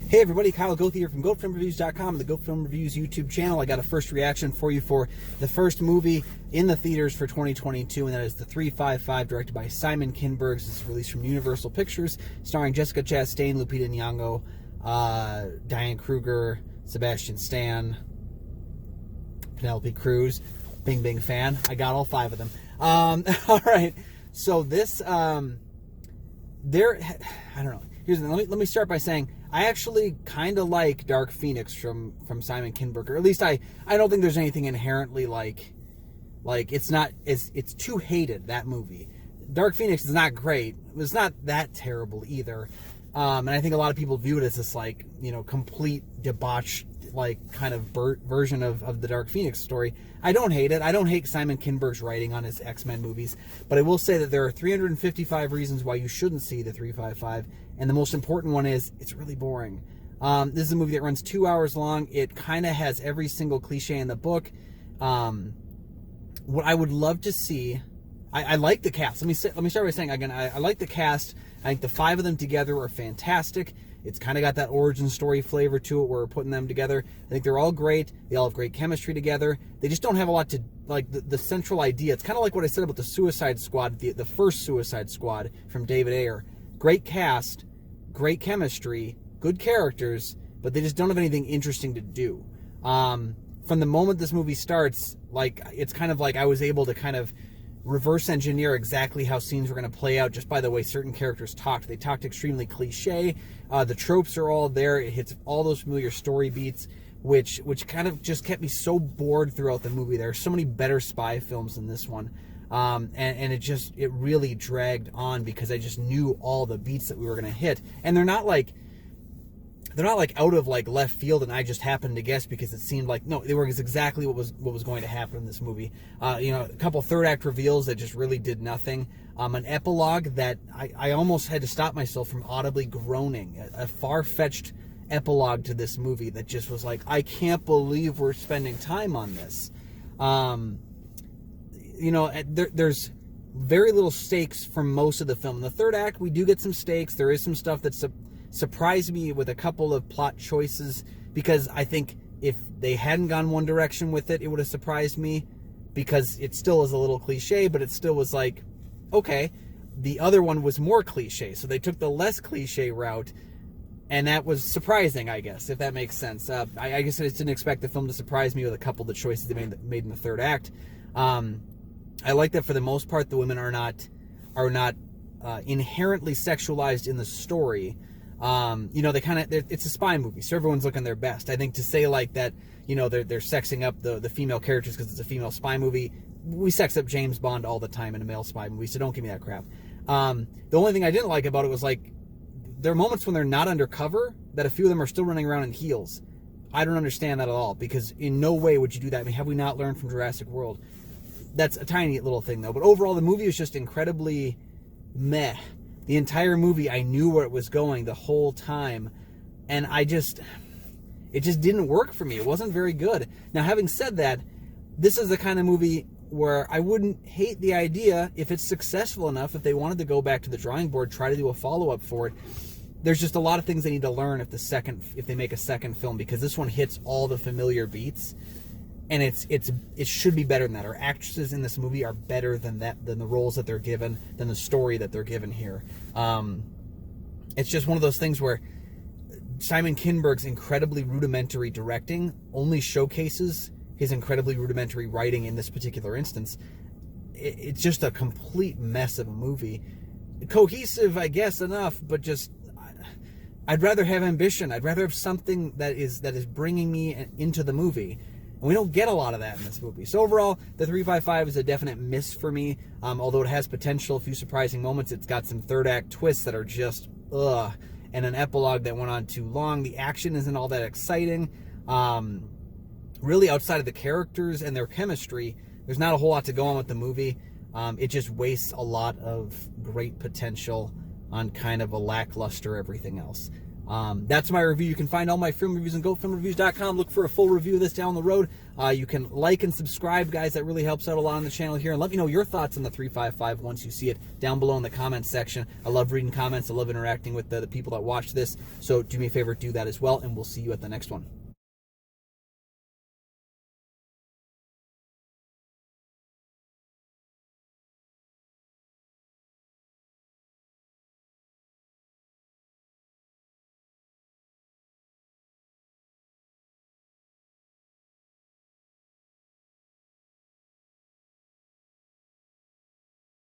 Hey everybody, Kyle Goethe here from GoatFilmReviews.com and the Goat Film Reviews YouTube channel. I got a first reaction for you for the first movie in the theaters for 2022, and that is The 355, directed by Simon Kinberg. This is released from Universal Pictures, starring Jessica Chastain, Lupita Nyong'o, Diane Kruger, Sebastian Stan, Penelope Cruz. Bing Bing fan. I got all 5 of them. All right, so this, I don't know. Here's the thing. Let me start by saying I actually kind of like Dark Phoenix from Simon Kinberg, or at least I don't think there's anything inherently like it's not, it's too hated, that movie. Dark Phoenix is not great. It's not that terrible either. And I think a lot of people view it as this, like, you know, complete debauched, like, kind of version of the Dark Phoenix story. I don't hate it. I don't hate Simon Kinberg's writing on his X-Men movies, but I will say that there are 355 reasons why you shouldn't see the 355, and the most important one is it's really boring. This is a movie that runs 2 hours long. It kind of has every single cliche in the book. What I would love to see, I like the cast. Let me start by saying again, I like the cast. I think the 5 of them together are fantastic. It's kind of got that origin story flavor to it where we're putting them together. I think they're all great. They all have great chemistry together. They just don't have a lot to, like, the central idea. It's kind of like what I said about the Suicide Squad, the first Suicide Squad from David Ayer. Great cast, great chemistry, good characters, but they just don't have anything interesting to do. From the moment this movie starts, like, it's kind of like I was able to kind of reverse engineer exactly how scenes were going to play out just by the way certain characters talked. They talked extremely cliche. The tropes are all there. It hits all those familiar story beats, which kind of just kept me so bored throughout the movie. There are so many better spy films than this one. And it really dragged on because I just knew all the beats that we were going to hit. And they're not like out of like left field and I just happened to guess because it seemed like, no, they were exactly what was going to happen in this movie. You know, a couple third act reveals that just really did nothing. An epilogue that I almost had to stop myself from audibly groaning. A far-fetched epilogue to this movie that just was like, I can't believe we're spending time on this. You know, there's very little stakes for most of the film. In the third act, we do get some stakes. There is some stuff that's surprised me with a couple of plot choices, because I think if they hadn't gone one direction with it, it would have surprised me, because it still is a little cliche, but it still was like, okay. The other one was more cliche, so they took the less cliche route, and that was surprising, I guess, if that makes sense. I guess I just didn't expect the film to surprise me with a couple of the choices they made in the third act. I like that for the most part the women are not inherently sexualized in the story. You know, it's a spy movie, so everyone's looking their best. I think to say like that, you know, they're sexing up the female characters because it's a female spy movie. We sex up James Bond all the time in a male spy movie, so don't give me that crap. The only thing I didn't like about it was, like, there are moments when they're not undercover that a few of them are still running around in heels. I don't understand that at all, because in no way would you do that. I mean, have we not learned from Jurassic World? That's a tiny little thing, though. But overall, the movie was just incredibly meh. The entire movie, I knew where it was going the whole time, and it just didn't work for me. It wasn't very good. Now, having said that, this is the kind of movie where I wouldn't hate the idea if it's successful enough, if they wanted to go back to the drawing board, try to do a follow-up for it. There's just a lot of things they need to learn if they make a second film, because this one hits all the familiar beats, and it should be better than that. Our actresses in this movie are better than the roles that they're given, than the story that they're given here. It's just one of those things where Simon Kinberg's incredibly rudimentary directing only showcases his incredibly rudimentary writing in this particular instance. It's just a complete mess of a movie. Cohesive, I guess, enough, but just, I'd rather have ambition. I'd rather have something that is bringing me into the movie. And we don't get a lot of that in this movie. So overall, the 355 is a definite miss for me. Although it has potential, a few surprising moments. It's got some third act twists that are just, ugh. And an epilogue that went on too long. The action isn't all that exciting. Really, outside of the characters and their chemistry, there's not a whole lot to go on with the movie. It just wastes a lot of great potential on kind of a lackluster everything else. That's my review. You can find all my film reviews on gofilmreviews.com. Look for a full review of this down the road. You can like and subscribe, guys. That really helps out a lot on the channel here. And let me know your thoughts on the 355 once you see it down below in the comments section. I love reading comments. I love interacting with the people that watch this. So do me a favor, do that as well, and we'll see you at the next one.